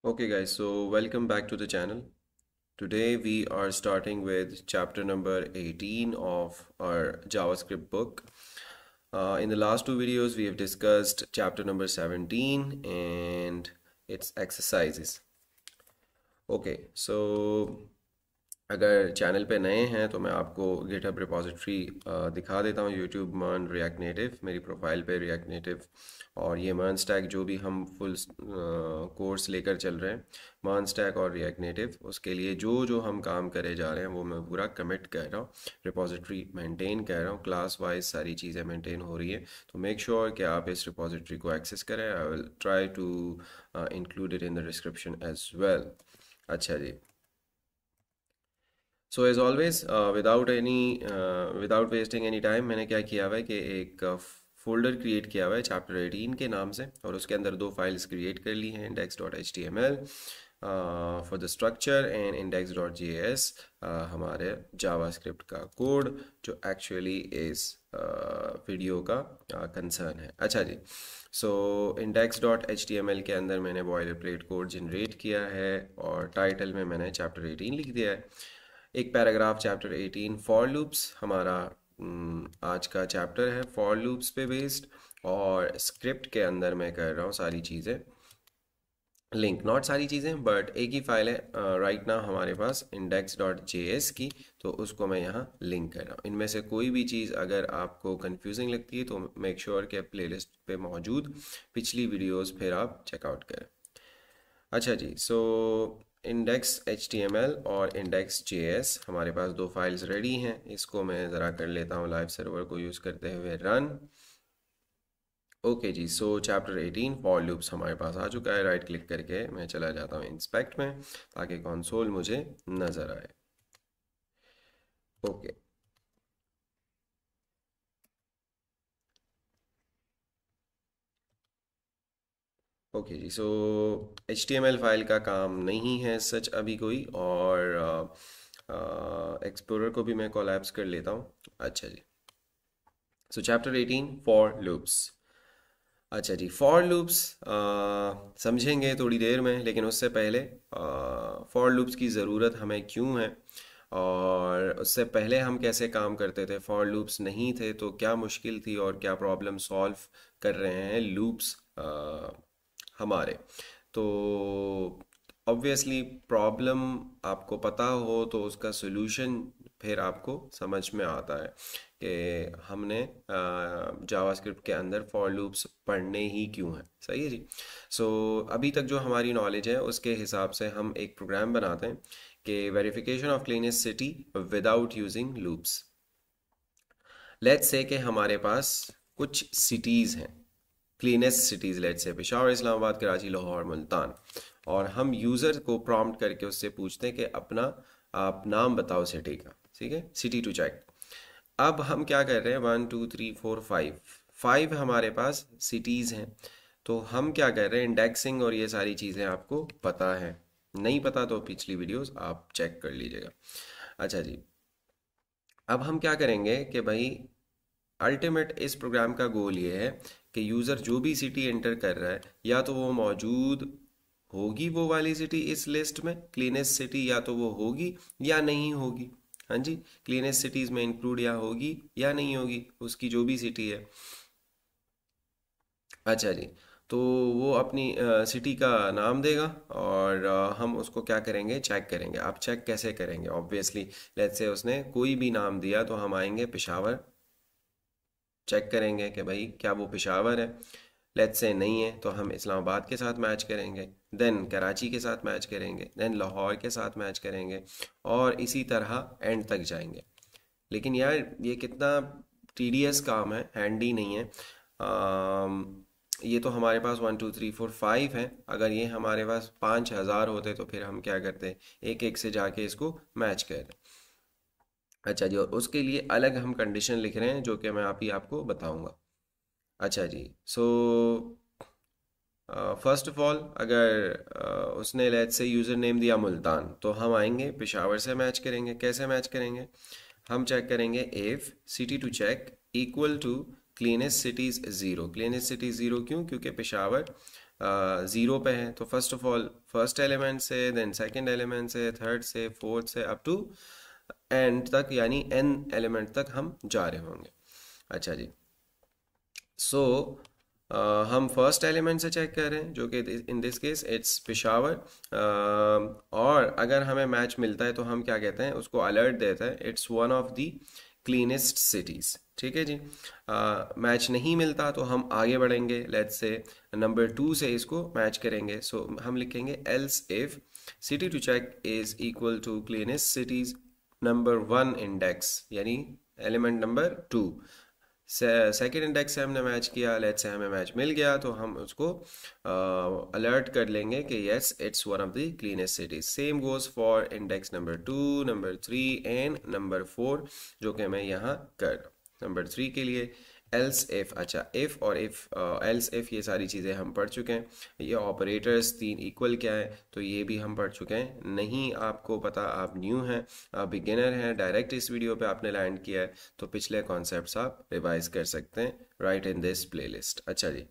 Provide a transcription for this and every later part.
Okay guys, so welcome back to the channel. Today we are starting with chapter number 18 of our JavaScript book. In the last two videos we have discussed chapter number 17 and its exercises. Okay, so अगर channel पे नए हैं तो मैं आपको GitHub repository दिखा देता हूँ यूट्यूब मर्न रिएक्ट नेटिव मेरी प्रोफाइल पे रिएक्ट नेटिव और ये मर्न स्टैक जो भी हम फुल कोर्स लेकर चल रहे हैं मर्न स्टैक और रिएक्ट नेटिव उसके लिए जो जो हम काम करे जा रहे हैं वो मैं पूरा कमिट कर रहा हूँ रिपॉजिटरी मेंटेन कर रहा हूँ क्लास वाइज सारी चीज़ें मेंटेन हो रही है तो मेक श्योर कि आप इस रिपॉजिटरी को एक्सेस करें I will try to include it in the description as well. अच्छा जी, so as always without wasting any time मैंने क्या किया हुआ है कि एक फोल्डर क्रिएट किया हुआ है चैप्टर 18 के नाम से और उसके अंदर दो फाइल्स क्रिएट कर ली हैं index.html for the structure and index.js हमारे जावास्क्रिप्ट का कोड जो एक्चुअली इस वीडियो का कंसर्न है। अच्छा जी, सो index.html के अंदर मैंने बॉयलर प्लेट कोड जनरेट किया है और टाइटल में मैंने चैप्टर 18 लिख दिया है। एक पैराग्राफ चैप्टर 18 फॉर लूप्स हमारा आज का चैप्टर है फॉर लूप्स पे बेस्ड और स्क्रिप्ट के अंदर मैं कर रहा हूँ सारी चीज़ें लिंक नॉट सारी चीज़ें बट एक ही फाइल है राइट नाउ हमारे पास index.js की तो उसको मैं यहाँ लिंक कर रहा हूँ। इनमें से कोई भी चीज़ अगर आपको कंफ्यूजिंग लगती है तो मेक श्योर कि प्लेलिस्ट पे मौजूद पिछली वीडियोस फिर आप चेकआउट करें। अच्छा जी, सो index.html और index.js हमारे पास दो फाइल्स रेडी हैं। इसको मैं ज़रा कर लेता हूँ लाइव सर्वर को यूज़ करते हुए रन। ओके जी, सो चैप्टर 18 फॉर लूप्स हमारे पास आ चुका है। राइट क्लिक करके मैं चला जाता हूँ इंस्पेक्ट में ताकि कंसोल मुझे नज़र आए। ओके ओके जी, सो HTML फाइल का काम नहीं है सच अभी कोई और एक्सप्लोरर को भी मैं कोलैप्स कर लेता हूँ। अच्छा जी, सो चैप्टर 18 फॉर लूप्स। अच्छा जी, फॉर लूप्स समझेंगे थोड़ी देर में लेकिन उससे पहले फॉर लूप्स की ज़रूरत हमें क्यों है और उससे पहले हम कैसे काम करते थे, फॉर लूप्स नहीं थे तो क्या मुश्किल थी और क्या प्रॉब्लम सॉल्व कर रहे हैं लूप्स हमारे। तो ऑब्वियसली प्रॉब्लम आपको पता हो तो उसका सोल्यूशन फिर आपको समझ में आता है कि हमने जावास्क्रिप्ट के अंदर फॉर लूप्स पढ़ने ही क्यों हैं। सही है जी, सो अभी तक जो हमारी नॉलेज है उसके हिसाब से हम एक प्रोग्राम बनाते हैं कि verification of cleanest city without using loops. Let's say कि हमारे पास कुछ सिटीज़ हैं, cleanest cities, let's say Peshawar, Islamabad, Karachi, Lahore, Multan, और हम यूज़र को प्रॉम्प्ट करके उससे पूछते हैं कि अपना आप नाम बताओ सिटी का। ठीक है, सिटी टू चेक। अब हम क्या कर रहे हैं, 1 2 3 4 5 5 हमारे पास सिटीज़ हैं तो हम क्या कर रहे हैं, इंडेक्सिंग और ये सारी चीज़ें आपको पता है, नहीं पता तो पिछली वीडियोस आप चेक कर लीजिएगा। अच्छा जी, अब हम क्या करेंगे कि भाई अल्टीमेट इस प्रोग्राम का गोल ये है कि यूज़र जो भी सिटी एंटर कर रहा है या तो वो मौजूद होगी वो वाली सिटी इस लिस्ट में क्लीनेस्ट सिटी, या तो वो होगी या नहीं होगी। हाँ जी, क्लीनेस्ट सिटीज़ में इंक्लूड या होगी या नहीं होगी उसकी जो भी सिटी है। अच्छा जी, तो वो अपनी सिटी का नाम देगा और हम उसको क्या करेंगे, चेक करेंगे। आप चेक कैसे करेंगे, ऑब्वियसली लेट्स से उसने कोई भी नाम दिया तो हम आएंगे पेशावर, चेक करेंगे कि भाई क्या वो पेशावर है। लेट्स से नहीं है तो हम इस्लामाबाद के साथ मैच करेंगे, देन कराची के साथ मैच करेंगे, देन लाहौर के साथ मैच करेंगे और इसी तरह एंड तक जाएंगे। लेकिन यार ये कितना टीडियस काम है, हैंडी नहीं है। ये तो हमारे पास 1 2 3 4 5 है, अगर ये हमारे पास 5,000 होते तो फिर हम क्या करते, एक एक से जाके इसको मैच करते। अच्छा जी, और उसके लिए अलग हम कंडीशन लिख रहे हैं जो कि मैं अभी आपको बताऊंगा। अच्छा जी, सो फर्स्ट ऑफ ऑल अगर उसने लेट्स से यूज़र नेम दिया मुल्तान तो हम आएंगे पेशावर से मैच करेंगे। कैसे मैच करेंगे, हम चेक करेंगे if city to check equal to cleanest cities zero. Cleanest city zero क्यों? क्योंकि पेशावर ज़ीरो पे है। तो first of all first element से, देन सेकंड एलिमेंट से, थर्ड से, फोर्थ से, अप टू एंड तक, यानी एन एलिमेंट तक हम जा रहे होंगे। अच्छा जी, सो हम फर्स्ट एलिमेंट से चेक कर रहे हैं, जो कि in this case it's Peshawar. और अगर हमें मैच मिलता है तो हम क्या कहते हैं, उसको अलर्ट देता है, it's one of the cleanest cities. ठीक है जी। मैच नहीं मिलता तो हम आगे बढ़ेंगे, लेट्स से नंबर 2 से इसको मैच करेंगे। सो हम लिखेंगे else if city to check is equal to cleanest cities number 1 index, यानी एलिमेंट नंबर 2। सेकेंड इंडेक्स से हमने मैच किया, लेट्स से हमें मैच मिल गया, तो हम उसको अलर्ट कर लेंगे कि yes it's one of the cleanest cities. Same goes for index number 2, number 3 and number 4, जो कि मैं यहाँ कर रहा हूँ। नंबर 3 के लिए एल्स इफ, अच्छा इफ और इफ एल्स इफ ये सारी चीज़ें हम पढ़ चुके हैं। ये ऑपरेटर्स 3 इक्वल क्या है तो ये भी हम पढ़ चुके हैं। नहीं आपको पता, आप न्यू हैं, आप बिगिनर हैं, डायरेक्ट इस वीडियो पे आपने लैंड किया है, तो पिछले कॉन्सेप्ट्स आप रिवाइज कर सकते हैं राइट इन दिस प्लेलिस्ट। अच्छा जी,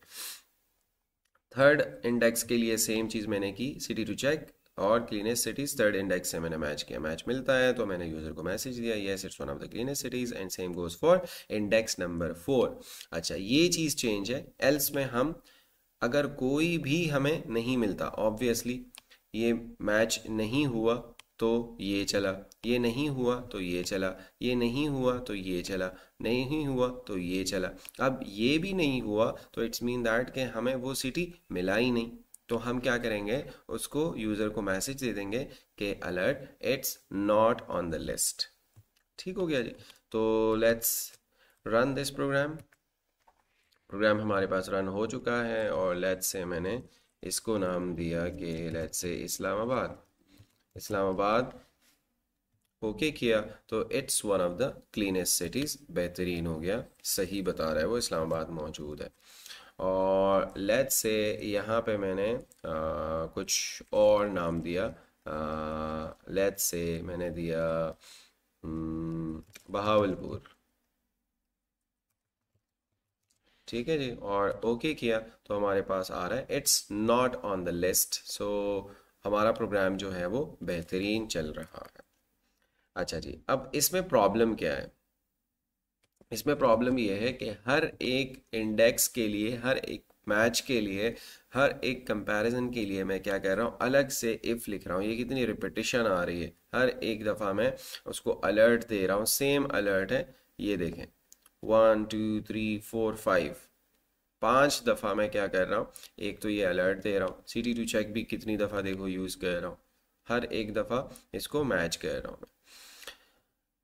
थर्ड इंडेक्स के लिए सेम चीज़ मैंने की, सिटी टू चेक और क्लीनेस्ट सिटीज़। थर्ड इंडेक्स से मैंने मैच किया, मैच मिलता है तो मैंने यूज़र को मैसेज दिया yes it's one of the cleanest cities, and same goes for index number 4। अच्छा, ये चीज़ चेंज है। एल्स में हम अगर कोई भी हमें नहीं मिलता, ऑब्वियसली ये मैच नहीं हुआ तो ये चला, ये नहीं हुआ तो ये चला, ये नहीं हुआ तो ये चला, नहीं हुआ तो ये चला। अब ये भी नहीं हुआ तो इट्स मीन दैट कि हमें वो सिटी मिला ही नहीं। तो हम क्या करेंगे, उसको यूज़र को मैसेज दे देंगे कि alert it's not on the list. ठीक हो गया जी। तो let's run this program. Program हमारे पास रन हो चुका है और लेट्स से मैंने इसको नाम दिया कि let's say Islamabad. Islamabad okay किया तो it's one of the cleanest cities, बेहतरीन हो गया, सही बता रहा है वो, इस्लामाबाद मौजूद है। और लेट्स से यहाँ पे मैंने कुछ और नाम दिया, लेट्स से मैंने दिया बहावलपुर। ठीक है जी, और ओके किया तो हमारे पास आ रहा है it's not on the list. So हमारा प्रोग्राम जो है वो बेहतरीन चल रहा है। अच्छा जी, अब इसमें प्रॉब्लम क्या है? इसमें प्रॉब्लम यह है कि हर एक इंडेक्स के लिए, हर एक मैच के लिए, हर एक कंपैरिजन के लिए मैं क्या कर रहा हूँ, अलग से इफ़ लिख रहा हूँ। ये कितनी रिपीटिशन आ रही है, हर एक दफ़ा मैं उसको अलर्ट दे रहा हूँ, सेम अलर्ट है। ये देखें 1 2 3 4 5, 5 दफ़ा मैं क्या कर रहा हूँ, एक तो ये अलर्ट दे रहा हूँ। सिटी टू चेक भी कितनी दफ़ा देखो यूज़ कर रहा हूँ, हर एक दफ़ा इसको मैच कर रहा हूँ मैं।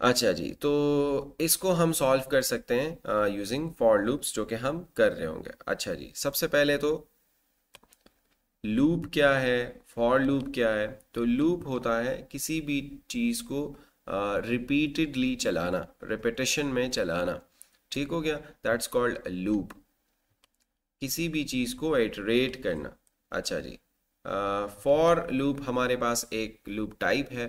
अच्छा जी, तो इसको हम सॉल्व कर सकते हैं यूजिंग फॉर लूप्स, जो कि हम कर रहे होंगे। अच्छा जी, सबसे पहले तो लूप क्या है, फॉर लूप क्या है? तो लूप होता है किसी भी चीज़ को रिपीटेडली चलाना, रिपीटेशन में चलाना। ठीक हो गया, दैट्स कॉल्ड लूप, किसी भी चीज़ को इटरेट करना। अच्छा जी, फॉर लूप हमारे पास एक लूप टाइप है।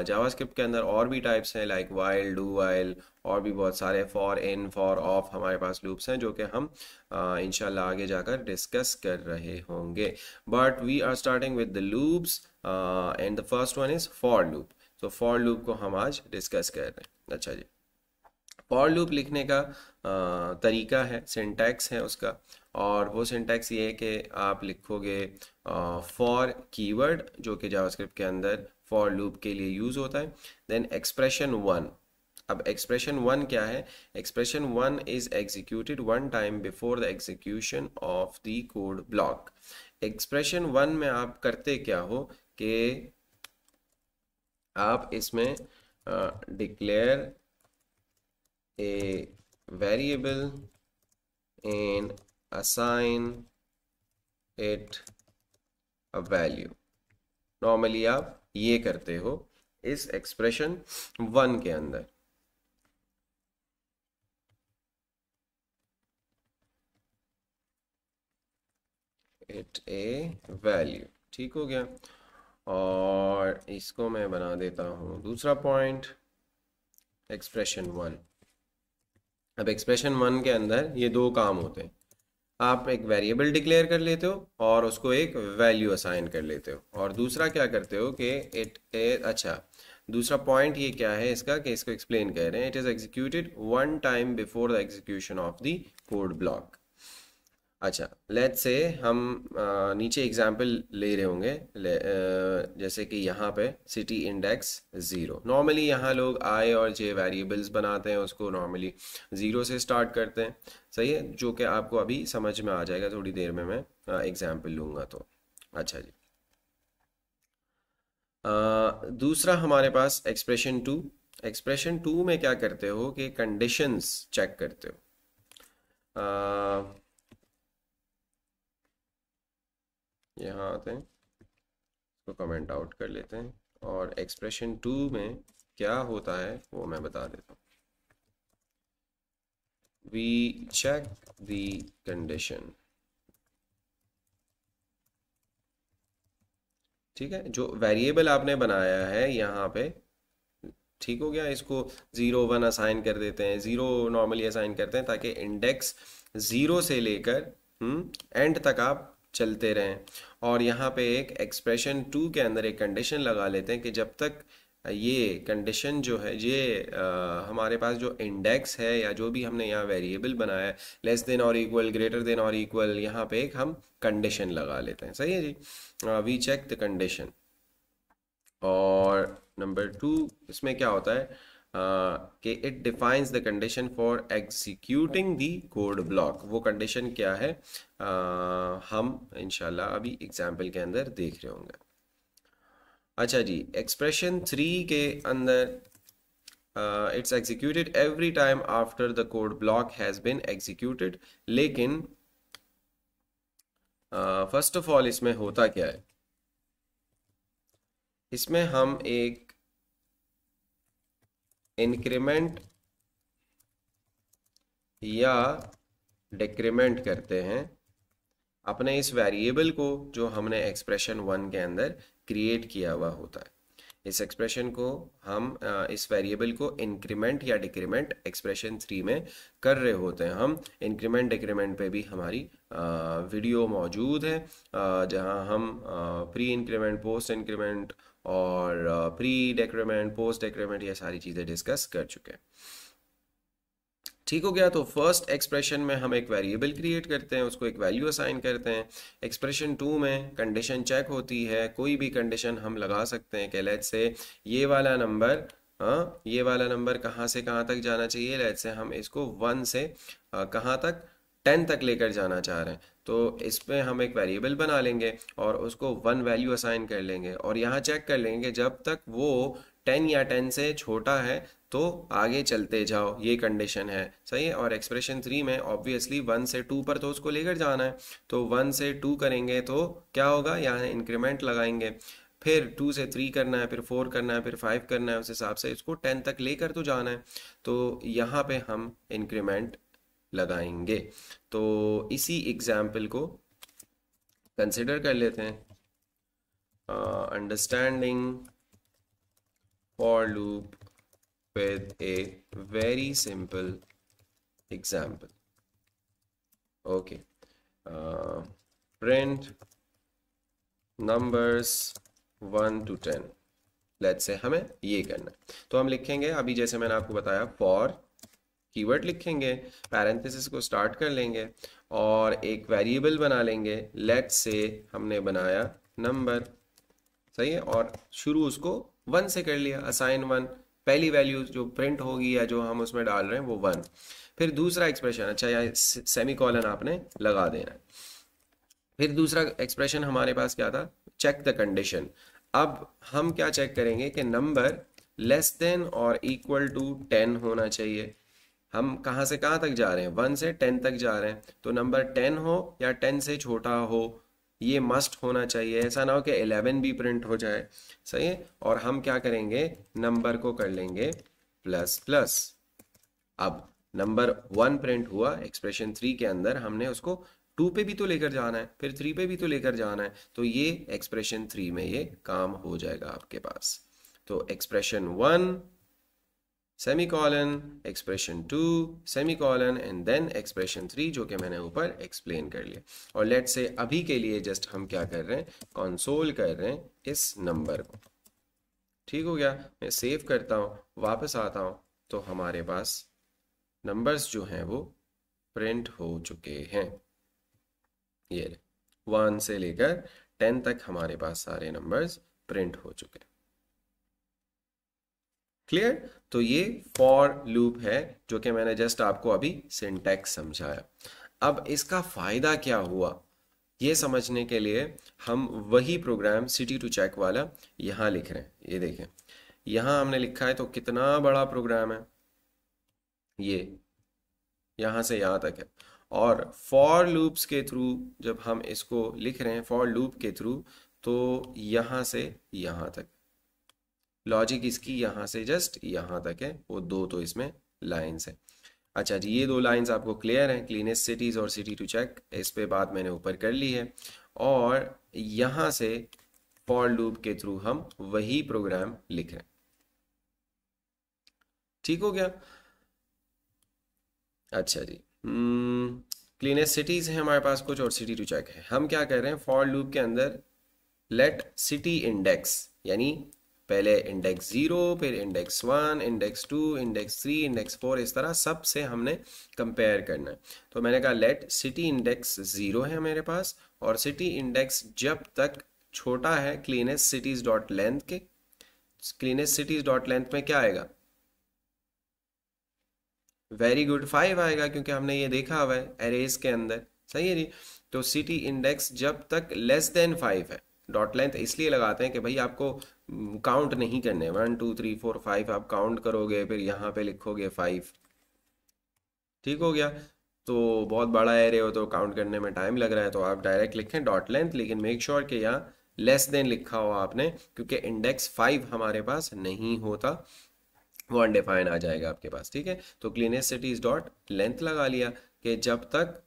जावास्क्रिप्ट के अंदर और भी टाइप्स हैं, लाइक वाइल, डू वाइल, और भी बहुत सारे, फॉर इन, फॉर ऑफ, हमारे पास लूप्स हैं जो कि हम इंशाल्लाह आगे जाकर डिस्कस कर रहे होंगे। But we are starting with the loops and the first one is for loop. तो फॉर लूप को हम आज डिस्कस कर रहे हैं। अच्छा जी, फॉर लूप लिखने का तरीका है, सिंटैक्स है उसका, और वो सिंटैक्स ये है कि आप लिखोगे फॉर कीवर्ड, जो कि जावास्क्रिप्ट के अंदर फॉर लूप के लिए यूज़ होता है, देन एक्सप्रेशन 1। अब एक्सप्रेशन 1 क्या है? Expression 1 is executed one time before the execution of the code block. Expression 1 में आप करते क्या हो कि आप इसमें declare a variable and assign it a value। Normally आप ये करते हो इस एक्सप्रेशन 1 के अंदर। इट ए वैल्यू, ठीक हो गया। और इसको मैं बना देता हूँ दूसरा पॉइंट, एक्सप्रेशन 1। अब एक्सप्रेशन वन के अंदर ये दो काम होते हैं। आप एक वेरिएबल डिक्लेयर कर लेते हो और उसको एक वैल्यू असाइन कर लेते हो, और दूसरा क्या करते हो कि अच्छा, दूसरा पॉइंट ये क्या है इसका कि इसको एक्सप्लेन कर रहे हैं, it is executed one time before the execution of the code block. अच्छा, लेट्स से हम नीचे एग्जाम्पल ले रहे होंगे, जैसे कि यहाँ पे सिटी इंडेक्स ज़ीरो। नॉर्मली यहाँ लोग आई और जे वेरिएबल्स बनाते हैं, उसको नॉर्मली ज़ीरो से स्टार्ट करते हैं। सही है, जो कि आपको अभी समझ में आ जाएगा, थोड़ी देर में मैं एग्जाम्पल लूँगा तो। अच्छा जी, दूसरा हमारे पास एक्सप्रेशन टू। एक्सप्रेशन टू में क्या करते हो कि कंडीशंस चेक करते हो। यहाँ आते हैं, तो कमेंट आउट कर लेते हैं, और एक्सप्रेशन टू में क्या होता है वो मैं बता देता हूँ। We check the condition. ठीक है, जो वेरिएबल आपने बनाया है यहाँ पे, ठीक हो गया, इसको ज़ीरो वन असाइन कर देते हैं। ज़ीरो नॉर्मली असाइन करते हैं ताकि इंडेक्स ज़ीरो से लेकर एंड तक आप चलते रहें। और यहाँ पे एक एक्सप्रेशन टू के अंदर एक कंडीशन लगा लेते हैं कि जब तक ये कंडीशन जो है, ये हमारे पास जो इंडेक्स है या जो भी हमने यहाँ वेरिएबल बनाया है, लेस देन और इक्वल, ग्रेटर देन और इक्वल, यहाँ पे एक हम कंडीशन लगा लेते हैं। सही है जी, वी चेक द कंडीशन। और नंबर टू, इसमें क्या होता है कि it defines the condition for executing the code block. वो कंडीशन क्या है, हम इंशाल्लाह अभी एग्जाम्पल के अंदर देख रहे होंगे। अच्छा जी, एक्सप्रेशन थ्री के अंदर it's executed every time after the code block has been executed. लेकिन फर्स्ट ऑफ ऑल इसमें होता क्या है, इसमें हम एक इंक्रीमेंट या डिक्रीमेंट करते हैं अपने इस वेरिएबल को जो हमने एक्सप्रेशन वन के अंदर क्रिएट किया हुआ होता है। इस एक्सप्रेशन को हम इस वेरिएबल को इंक्रीमेंट या डिक्रीमेंट एक्सप्रेशन थ्री में कर रहे होते हैं। हम इंक्रीमेंट डिक्रीमेंट पे भी हमारी वीडियो मौजूद है, जहां हम प्री इंक्रीमेंट, पोस्ट इंक्रीमेंट और प्री डिक्रीमेंट, पोस्ट डिक्रीमेंट, ये सारी चीज़ें डिस्कस कर चुके हैं। ठीक हो गया, तो फर्स्ट एक्सप्रेशन में हम एक वेरिएबल क्रिएट करते हैं, उसको एक वैल्यू असाइन करते हैं। एक्सप्रेशन टू में कंडीशन चेक होती है, कोई भी कंडीशन हम लगा सकते हैं कि लेट्स से ये वाला नंबर, हाँ ये वाला नंबर कहाँ से कहाँ तक जाना चाहिए। लेट्स से हम इसको वन से कहाँ तक, 10 तक लेकर जाना चाह रहे हैं, तो इस पे हम एक वेरिएबल बना लेंगे और उसको वन वैल्यू असाइन कर लेंगे, और यहाँ चेक कर लेंगे कि जब तक वो 10 या 10 से छोटा है तो आगे चलते जाओ, ये कंडीशन है। सही है, और एक्सप्रेशन थ्री में ऑब्वियसली वन से टू पर तो उसको लेकर जाना है, तो वन से टू करेंगे तो क्या होगा, यहाँ इंक्रीमेंट लगाएंगे, फिर टू से थ्री करना है, फिर फोर करना है, फिर फाइव करना है, उस हिसाब से इसको 10 तक लेकर तो जाना है, तो यहाँ पे हम इंक्रीमेंट लगाएंगे। तो इसी एग्जाम्पल को कंसिडर कर लेते हैं, understanding for loop with a very simple example. Okay, print numbers 1 to 10। Let's say हमें ये करना है, तो हम लिखेंगे अभी जैसे मैंने आपको बताया, फॉर कीवर्ड लिखेंगे, पैरेंथेसिस को स्टार्ट कर लेंगे और एक वेरिएबल बना लेंगे। लेट्स से हमने बनाया नंबर, सही है, और शुरू उसको वन से कर लिया, असाइन वन, पहली वैल्यू जो प्रिंट होगी या जो हम उसमें डाल रहे हैं वो वन। फिर दूसरा एक्सप्रेशन, अच्छा या सेमी कॉलन आपने लगा देना है। फिर दूसरा एक्सप्रेशन हमारे पास क्या था, चेक द कंडीशन। अब हम क्या चेक करेंगे कि नंबर लेस देन और इक्वल टू 10 होना चाहिए। हम कहाँ से कहाँ तक जा रहे हैं, 1 से 10 तक जा रहे हैं, तो नंबर 10 हो या 10 से छोटा हो, ये मस्ट होना चाहिए। ऐसा ना हो कि 11 भी प्रिंट हो जाए। सही है, और हम क्या करेंगे, नंबर को कर लेंगे प्लस प्लस। अब नंबर 1 प्रिंट हुआ एक्सप्रेशन 3 के अंदर, हमने उसको 2 पे भी तो लेकर जाना है, फिर 3 पे भी तो लेकर जाना है, तो ये एक्सप्रेशन 3 में ये काम हो जाएगा आपके पास। तो expression 1 semi colon, expression 2, semi colon and then expression 3, जो कि मैंने ऊपर एक्सप्लेन कर लिया। और लेट्स से अभी के लिए जस्ट हम क्या कर रहे हैं, कंसोल कर रहे हैं इस नंबर को। ठीक हो गया, मैं सेव करता हूँ, वापस आता हूँ, तो हमारे पास नंबर्स जो हैं वो प्रिंट हो चुके हैं। ये 1 से लेकर 10 तक हमारे पास सारे नंबर्स प्रिंट हो चुके हैं। क्लियर? तो ये फॉर लूप है जो कि मैंने जस्ट आपको अभी सिंटैक्स समझाया। अब इसका फायदा क्या हुआ ये समझने के लिए हम वही प्रोग्राम सिटी टू चेक वाला यहाँ लिख रहे हैं। ये देखें, यहाँ हमने लिखा है, तो कितना बड़ा प्रोग्राम है ये, यहाँ से यहाँ तक है। और फॉर लूप्स के थ्रू जब हम इसको लिख रहे हैं, फॉर लूप के थ्रू, तो यहाँ से यहाँ तक लॉजिक इसकी यहाँ से जस्ट यहाँ तक है, वो दो तो इसमें लाइंस है। अच्छा जी, ये दो लाइंस आपको क्लियर हैं, क्लीनेस्ट सिटीज और सिटी टू चेक, इस पे बात मैंने ऊपर कर ली है। और यहाँ से फॉर लूप के थ्रू हम वही प्रोग्राम लिख रहे हैं। ठीक हो गया? अच्छा जी, क्लीनेस्ट सिटीज है हमारे पास कुछ और सिटी टू चेक है। हम क्या कर रहे हैं, फॉर लूप के अंदर लेट सिटी इंडेक्स, यानी पहले इंडेक्स 0, फिर इंडेक्स 1, इंडेक्स 2, इंडेक्स 3, इंडेक्स 4, इस तरह सब से हमने कंपेयर करना है। तो मैंने कहा लेट सिटी इंडेक्स 0 है मेरे पास, और सिटी इंडेक्स जब तक छोटा है क्लीनेस्ट सिटीज डॉट लेंथ के, क्लीनेस्ट सिटीज डॉट लेंथ में क्या आएगा, वेरी गुड 5 आएगा, क्योंकि हमने ये देखा हुआ है एरेज के अंदर। सही है जी। तो सिटी इंडेक्स जब तक लेस देन 5 है, डॉट लेंथ इसलिए लगाते हैं कि भाई आपको काउंट नहीं करने, 1 2 3 4 5 आप काउंट करोगे, फिर यहाँ पे लिखोगे 5। ठीक हो गया? तो बहुत बड़ा एरे हो तो काउंट करने में टाइम लग रहा है, तो आप डायरेक्ट लिखें डॉट लेंथ, लेकिन मेक श्योर कि यहाँ लेस देन लिखा हुआ आपने, क्योंकि इंडेक्स 5 हमारे पास नहीं होता, वो अनडिफाइन आ जाएगा आपके पास। ठीक है, तो क्लीनेस्ट सिटीज डॉट लेंथ लगा लिया कि जब तक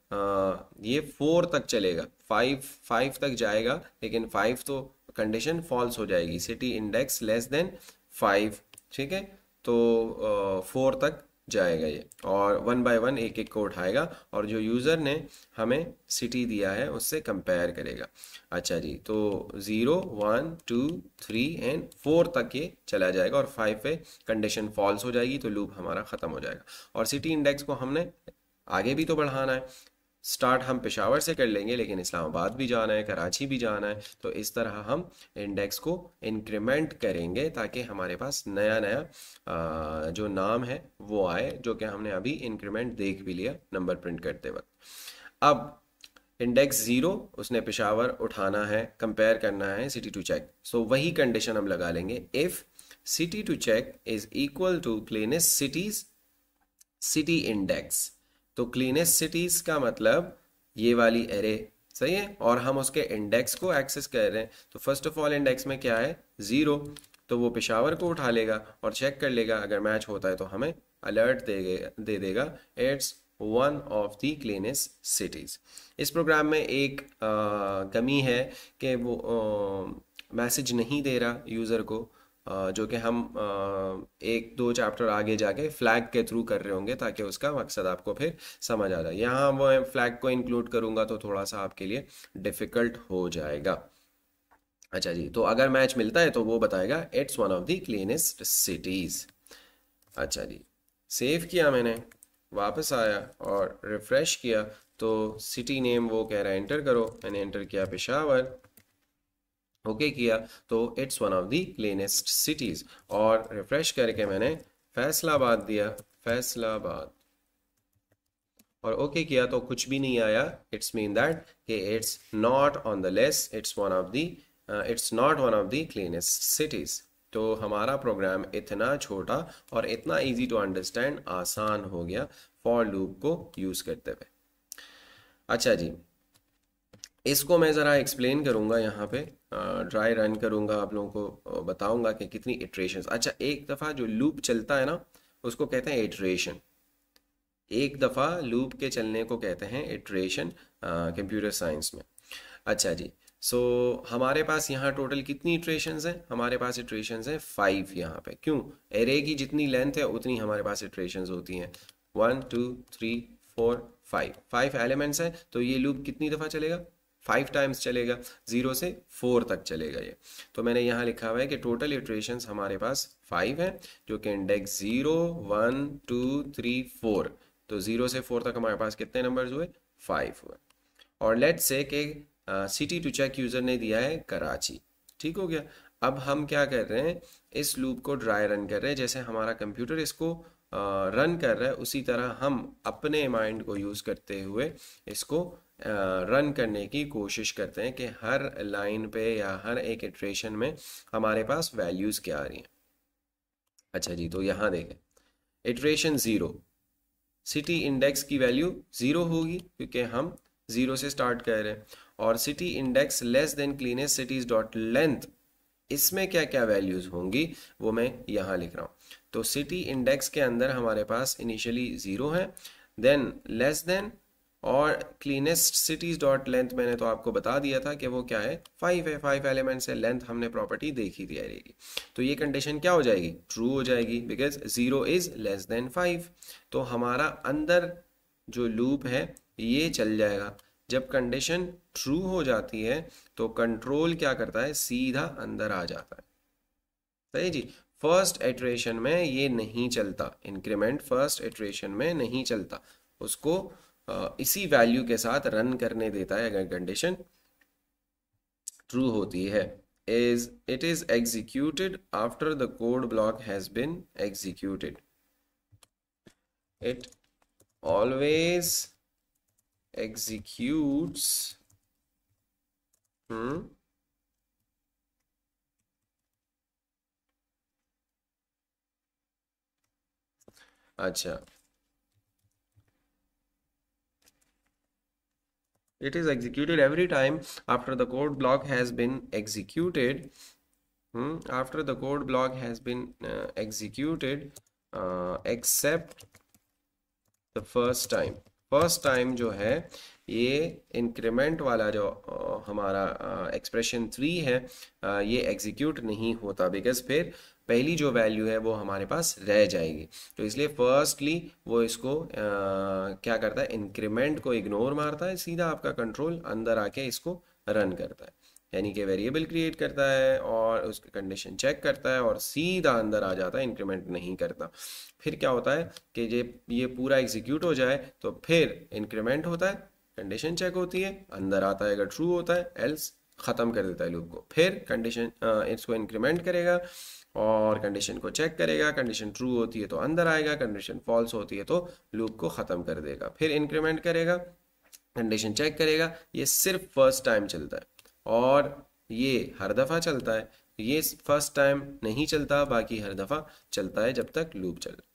ये 4 तक चलेगा, 5 तक जाएगा, लेकिन 5 तो कंडीशन फॉल्स हो जाएगी, सिटी इंडेक्स लेस देन 5। ठीक है, तो 4 तक जाएगा ये, और 1 बाय 1 एक एक को उठाएगा, और जो यूज़र ने हमें सिटी दिया है उससे कंपेयर करेगा। अच्छा जी, तो 0 1 2 3 एंड 4 तक ये चला जाएगा, और 5 पे कंडीशन फॉल्स हो जाएगी, तो लूप हमारा ख़त्म हो जाएगा। और सिटी इंडेक्स को हमने आगे भी तो बढ़ाना है, स्टार्ट हम पेशावर से कर लेंगे, लेकिन इस्लामाबाद भी जाना है, कराची भी जाना है, तो इस तरह हम इंडेक्स को इंक्रीमेंट करेंगे ताकि हमारे पास नया नया जो नाम है वो आए, जो कि हमने अभी इंक्रीमेंट देख भी लिया नंबर प्रिंट करते वक्त। अब इंडेक्स 0 उसने पेशावर उठाना है, कंपेयर करना है सिटी टू चेक, सो वही कंडीशन हम लगा लेंगे, if city to check is equal to cleanest cities city index. तो क्लीनेस्ट सिटीज का मतलब ये वाली एरे, सही है, और हम उसके इंडेक्स को एक्सेस कर रहे हैं, तो फर्स्ट ऑफ ऑल इंडेक्स में क्या है 0, तो वो पेशावर को उठा लेगा और चेक कर लेगा, अगर मैच होता है तो हमें अलर्ट दे देगा it's one of the cleanest cities. इस प्रोग्राम में एक कमी है कि वो मैसेज नहीं दे रहा यूज़र को, जो कि हम एक दो चैप्टर आगे जाके फ्लैग के थ्रू कर रहे होंगे, ताकि उसका मकसद आपको फिर समझ आ जाए। यहाँ वो फ्लैग को इंक्लूड करूँगा तो थोड़ा सा आपके लिए डिफ़िकल्ट हो जाएगा। अच्छा जी, तो अगर मैच मिलता है तो वो बताएगा it's one of the cleanest cities. अच्छा जी, सेव किया मैंने, वापस आया और रिफ़्रेश किया, तो सिटी नेम वो कह रहा है एंटर करो, मैंने एंटर किया पेशावर, ओके किया, तो it's one of the cleanest cities. और रिफ्रेश करके मैंने फैसलाबाद दिया, फैसलाबाद, और ओके किया, तो कुछ भी नहीं आया। इट्स मीन दैट कि it's not on the list, it's one of the it's not one of the cleanest cities. तो हमारा प्रोग्राम इतना छोटा और इतना इजी टू अंडरस्टैंड, आसान हो गया फॉर लूप को यूज़ करते हुए। अच्छा जी, इसको मैं ज़रा एक्सप्लेन करूँगा, यहाँ पे ड्राई रन करूँगा, आप लोगों को बताऊँगा कि कितनी इटरेशंस। अच्छा, एक दफ़ा जो लूप चलता है ना उसको कहते हैं इटरेशन, एक दफ़ा लूप के चलने को कहते हैं इटरेशन कंप्यूटर साइंस में। अच्छा जी, सो हमारे पास यहाँ टोटल कितनी इटरेशंस हैं? हमारे पास इटरेशंस हैं 5 यहाँ पे। क्यों? एरे की जितनी लेंथ है उतनी हमारे पास इटरेशंस होती हैं। 1 2 3 4 5, 5 एलिमेंट्स हैं, तो ये लूप कितनी दफ़ा चलेगा? 5 टाइम्स चलेगा, 0 से 4 तक चलेगा ये। तो मैंने यहाँ लिखा हुआ है कि टोटल इटरेशंस हमारे पास 5 हैं, जो कि इंडेक्स 0 1 2 3 4। तो 0 से 4 तक हमारे पास कितने नंबर्स हुए? 5 हुए। और लेट्स से कि सिटी टू चेक यूज़र ने दिया है कराची। ठीक हो गया। अब हम क्या कर रहे हैं, इस लूप को ड्राई रन कर रहे हैं। जैसे हमारा कंप्यूटर इसको रन कर रहा है, उसी तरह हम अपने माइंड को यूज़ करते हुए इसको रन करने की कोशिश करते हैं कि हर लाइन पे या हर एक इटरेशन में हमारे पास वैल्यूज़ क्या आ रही हैं। अच्छा जी, तो यहाँ देखें, इटरेशन 0, सिटी इंडेक्स की वैल्यू 0 होगी क्योंकि हम 0 से स्टार्ट कर रहे हैं। और city index less than cleanest cities dot length, इसमें क्या क्या वैल्यूज़ होंगी वो मैं यहाँ लिख रहा हूँ। तो सिटी इंडेक्स के अंदर हमारे पास इनिशियली 0 है, देन लेस देन, और क्लीनेस्ट सिटीज डॉट लेंथ मैंने तो आपको बता दिया था कि वो क्या है, 5 है, 5 एलिमेंट्स है, लेंथ हमने प्रॉपर्टी देखी थी एरे की। तो ये कंडीशन क्या हो जाएगी? ट्रू हो जाएगी, बिकॉज 0 इज लेस देन 5। तो हमारा अंदर जो लूप है ये चल जाएगा। जब कंडीशन ट्रू हो जाती है तो कंट्रोल क्या करता है, सीधा अंदर आ जाता है। सही जी। फर्स्ट इटरेशन में ये नहीं चलता, इंक्रीमेंट फर्स्ट इटरेशन में नहीं चलता, उसको इसी वैल्यू के साथ रन करने देता है अगर कंडीशन ट्रू होती है। Is it is executed after the code block has been executed. It always executes अच्छा, it is executed every time after the code block has been executed. After the code block has been executed, except the first time. First time जो है ये increment वाला जो हमारा expression 3 है, ये execute नहीं होता, बिकॉज फिर पहली जो वैल्यू है वो हमारे पास रह जाएगी। तो इसलिए फर्स्टली वो इसको क्या करता है, इंक्रीमेंट को इग्नोर मारता है, सीधा आपका कंट्रोल अंदर आके इसको रन करता है, यानी कि वेरिएबल क्रिएट करता है और उसकी कंडीशन चेक करता है और सीधा अंदर आ जाता है, इंक्रीमेंट नहीं करता। फिर क्या होता है कि ये पूरा एग्जीक्यूट हो जाए तो फिर इंक्रीमेंट होता है, कंडीशन चेक होती है, अंदर आता है अगर ट्रू होता है, एल्स ख़त्म कर देता है लूप को। फिर कंडीशन इसको इंक्रीमेंट करेगा और कंडीशन को चेक करेगा, कंडीशन ट्रू होती है तो अंदर आएगा, कंडीशन फॉल्स होती है तो लूप को ख़त्म कर देगा। फिर इंक्रीमेंट करेगा, कंडीशन चेक करेगा। ये सिर्फ फर्स्ट टाइम चलता है और ये हर दफ़ा चलता है। ये फर्स्ट टाइम नहीं चलता, बाकी हर दफ़ा चलता है जब तक लूप चले।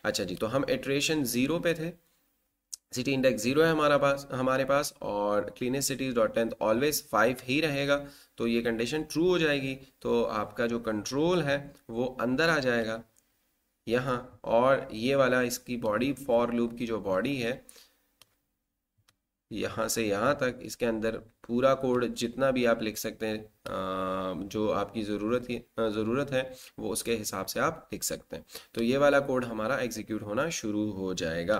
अच्छा जी, तो हम इटरेशन 0 पे थे, सिटी इंडेक्स 0 है हमारे पास और cleanest cities dot length always 5 ही रहेगा। तो ये कंडीशन ट्रू हो जाएगी तो आपका जो कंट्रोल है वो अंदर आ जाएगा यहाँ। और ये वाला इसकी बॉडी, फॉर लूप की जो बॉडी है यहाँ से यहाँ तक, इसके अंदर पूरा कोड जितना भी आप लिख सकते हैं, जो आपकी ज़रूरत है वो उसके हिसाब से आप लिख सकते हैं। तो ये वाला कोड हमारा एग्जीक्यूट होना शुरू हो जाएगा।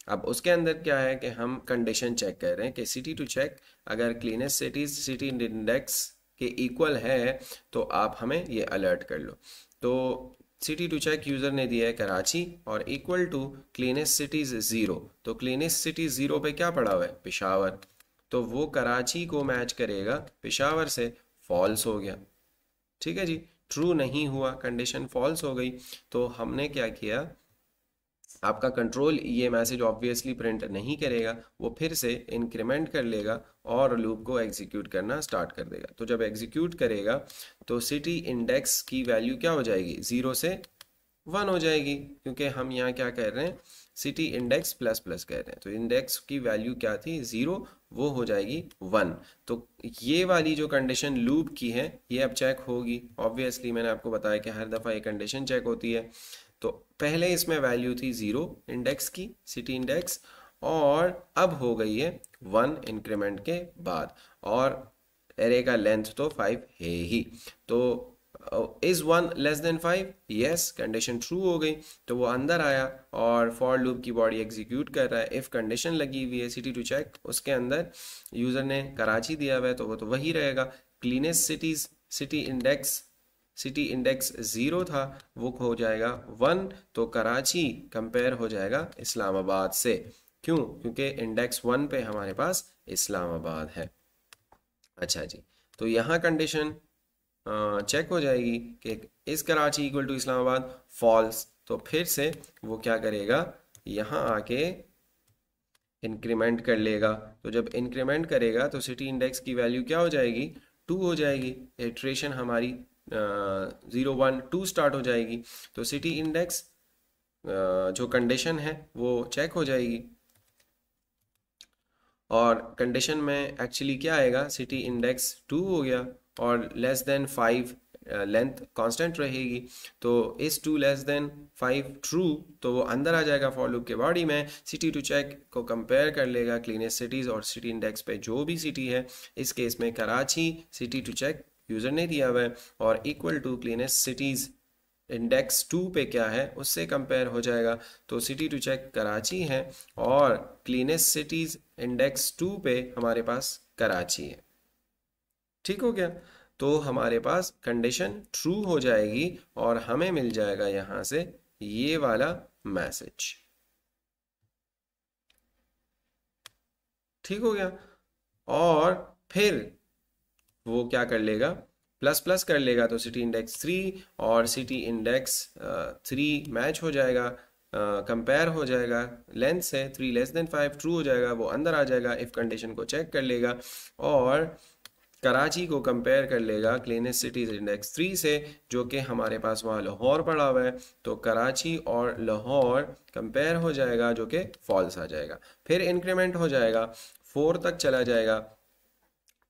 अब उसके अंदर क्या है कि हम कंडीशन चेक कर रहे हैं कि सिटी टू चेक अगर क्लीनेस्ट सिटी इंडेक्स के इक्वल है तो आप हमें ये अलर्ट कर लो। तो सिटी टू चेक यूज़र ने दिया है कराची और इक्वल टू क्लीनेस्ट सिटीज 0। तो क्लीनेस्ट सिटी 0 पे क्या पड़ा हुआ है, पेशावर, तो वो कराची को मैच करेगा पेशावर से, फॉल्स हो गया। ठीक है जी, ट्रू नहीं हुआ, कंडीशन फॉल्स हो गई। तो हमने क्या किया, आपका कंट्रोल ये मैसेज ऑब्वियसली प्रिंट नहीं करेगा, वो फिर से इंक्रीमेंट कर लेगा और लूप को एग्जीक्यूट करना स्टार्ट कर देगा। तो जब एग्जीक्यूट करेगा तो सिटी इंडेक्स की वैल्यू क्या हो जाएगी, 0 से 1 हो जाएगी, क्योंकि हम यहाँ क्या कर रहे हैं, सिटी इंडेक्स प्लस प्लस कर रहे हैं। तो इंडेक्स की वैल्यू क्या थी, 0, वो हो जाएगी 1। तो ये वाली जो कंडीशन लूप की है ये अब चेक होगी। ऑब्वियसली मैंने आपको बताया कि हर दफ़ा ये कंडीशन चेक होती है। तो पहले इसमें वैल्यू थी 0 इंडेक्स की, सिटी इंडेक्स, और अब हो गई है 1 इंक्रीमेंट के बाद। और एरे का लेंथ तो 5 है ही। तो is 1 less than 5, yes, condition true हो गई, तो वो अंदर आया और फॉर लूप की बॉडी एग्जीक्यूट कर रहा है। इफ कंडीशन लगी हुई है सिटी टू चेक, उसके अंदर यूजर ने कराची दिया हुआ है तो वो तो वही रहेगा। क्लीनेस्ट सिटीज, सिटी इंडेक्स 0 था, वो हो जाएगा 1, तो कराची कंपेयर हो जाएगा इस्लामाबाद से। क्यों? क्योंकि इंडेक्स 1 पे हमारे पास इस्लामाबाद है। अच्छा जी, तो यहाँ कंडीशन चेक हो जाएगी कि is Karachi equal to Islamabad, false. तो फिर से वो क्या करेगा, यहाँ आके इंक्रीमेंट कर लेगा। तो जब इंक्रीमेंट करेगा तो सिटी इंडेक्स की वैल्यू क्या हो जाएगी, 2 हो जाएगी। इटरेशन हमारी 0 1 2 स्टार्ट हो जाएगी। तो सिटी इंडेक्स जो कंडीशन है वो चेक हो जाएगी, और कंडीशन में एक्चुअली क्या आएगा, सिटी इंडेक्स 2 हो गया और लेस देन 5 लेंथ कांस्टेंट रहेगी। तो इस 2 लेस देन 5 ट्रू, तो वो अंदर आ जाएगा फॉर लूप के बॉडी में। सिटी टू चेक को कंपेयर कर लेगा क्लीनेस्ट सिटीज़ और सिटी इंडेक्स पे जो भी सिटी है, इस केस में Karachi city to check user ने दिया हुआ है, और equal to cleanest cities index 2 पे क्या है उससे कंपेयर हो जाएगा। तो सिटी टू चेक कराची है और क्लीनेस्ट सिटीज़ इंडेक्स 2 पे हमारे पास कराची है। ठीक हो गया? तो हमारे पास कंडीशन ट्रू हो जाएगी और हमें मिल जाएगा यहां से ये वाला मैसेज। ठीक हो गया? और फिर वो क्या कर लेगा, प्लस प्लस कर लेगा, तो सिटी इंडेक्स 3 और सिटी इंडेक्स 3 मैच हो जाएगा, कंपेयर हो जाएगा लेंथ से। 3 लेस देन 5 ट्रू हो जाएगा, वो अंदर आ जाएगा, इफ कंडीशन को चेक कर लेगा और कराची को कंपेयर कर लेगा क्लीनेस्ट सिटीज इंडेक्स 3 से, जो कि हमारे पास वहाँ लाहौर पड़ा हुआ है। तो कराची और लाहौर कंपेयर हो जाएगा, जो कि फॉल्स आ जाएगा। फिर इंक्रीमेंट हो जाएगा, 4 तक चला जाएगा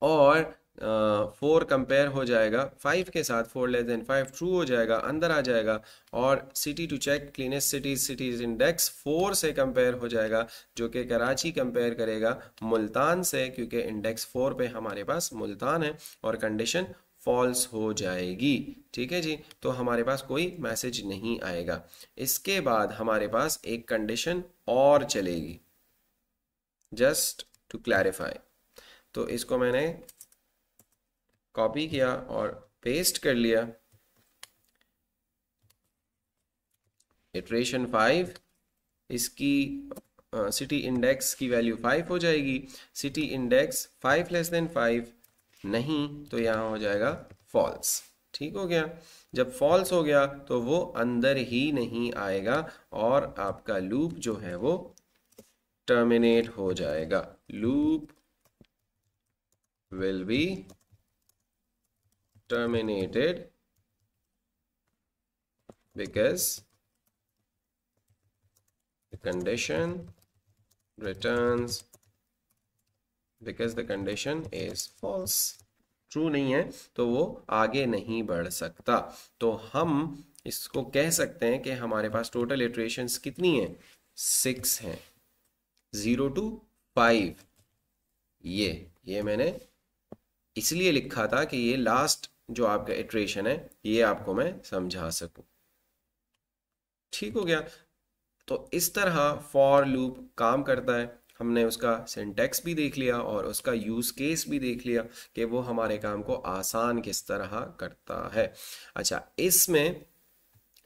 और 4 कंपेयर हो जाएगा 5 के साथ, 4 लेस देन 5 ट्रू हो जाएगा, अंदर आ जाएगा और city to check cleanest cities index 4 से कंपेयर हो जाएगा, जो कि कराची कंपेयर करेगा मुल्तान से, क्योंकि इंडेक्स 4 पे हमारे पास मुल्तान है, और कंडीशन फॉल्स हो जाएगी। ठीक है जी, तो हमारे पास कोई मैसेज नहीं आएगा। इसके बाद हमारे पास एक कंडीशन और चलेगी, जस्ट टू क्लैरिफाई। तो इसको मैंने कॉपी किया और पेस्ट कर लिया। इटरेशन 5, इसकी सिटी इंडेक्स की वैल्यू 5 हो जाएगी। सिटी इंडेक्स 5 लेस देन 5 नहीं, तो यहाँ हो जाएगा फॉल्स। ठीक हो गया? जब फॉल्स हो गया तो वो अंदर ही नहीं आएगा और आपका लूप जो है वो टर्मिनेट हो जाएगा। Loop will be terminated because the condition returns because the condition is false। True नहीं है तो वो आगे नहीं बढ़ सकता। तो हम इसको कह सकते हैं कि हमारे पास टोटल इटरेशंस कितनी है, 6 हैं, 0 to 5। ये मैंने इसलिए लिखा था कि ये लास्ट जो आपका इटरेशन है ये आपको मैं समझा सकूं। ठीक हो गया? तो इस तरह फॉर लूप काम करता है। हमने उसका सिंटैक्स भी देख लिया और उसका यूज केस भी देख लिया कि वो हमारे काम को आसान किस तरह करता है। अच्छा, इसमें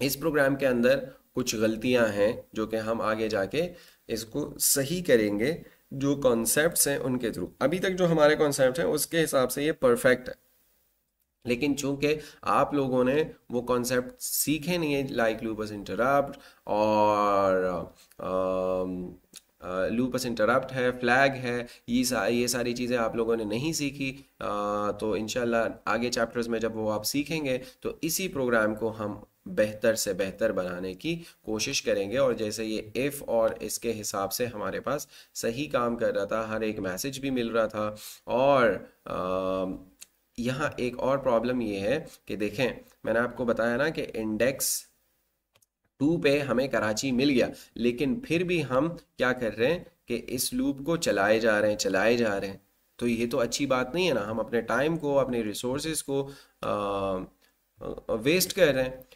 इस प्रोग्राम के अंदर कुछ गलतियां हैं जो कि हम आगे जाके इसको सही करेंगे, जो कॉन्सेप्ट्स हैं उनके थ्रू। अभी तक जो हमारे कॉन्सेप्ट हैं उसके हिसाब से ये परफेक्ट है, लेकिन चूंकि आप लोगों ने वो कॉन्सेप्ट सीखे नहीं है, लाइक लूपस इंटरप्ट और लूपस इंटरप्ट है, फ्लैग है, ये सारी चीज़ें आप लोगों ने नहीं सीखी। तो इंशाल्लाह आगे चैप्टर्स में जब वो आप सीखेंगे तो इसी प्रोग्राम को हम बेहतर से बेहतर बनाने की कोशिश करेंगे। और जैसे ये इफ़ और इसके हिसाब से हमारे पास सही काम कर रहा था, हर एक मैसेज भी मिल रहा था। और यहाँ एक और प्रॉब्लम ये है कि देखें, मैंने आपको बताया ना कि इंडेक्स 2 पे हमें कराची मिल गया, लेकिन फिर भी हम क्या कर रहे हैं कि इस लूप को चलाए जा रहे हैं। तो ये तो अच्छी बात नहीं है ना, हम अपने टाइम को, अपने रिसोर्सेज को वेस्ट कर रहे हैं।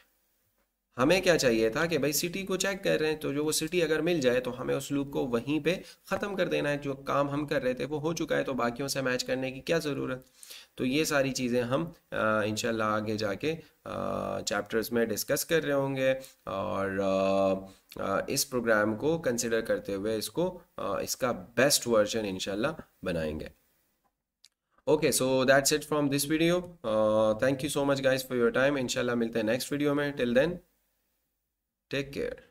हमें क्या चाहिए था कि भाई सिटी को चेक कर रहे हैं, तो जो वो सिटी अगर मिल जाए तो हमें उस लूप को वहीं पे ख़त्म कर देना है। जो काम हम कर रहे थे वो हो चुका है, तो बाकियों से मैच करने की क्या ज़रूरत। तो ये सारी चीज़ें हम इंशाल्लाह आगे जाके चैप्टर्स में डिस्कस कर रहे होंगे, और इस प्रोग्राम को कंसिडर करते हुए इसको इसका बेस्ट वर्जन इंशाल्लाह बनाएंगे। Okay, so that's it from this video. Thank you so much guys for your time. इंशाल्लाह मिलते हैं नेक्स्ट वीडियो में। Till then, take care.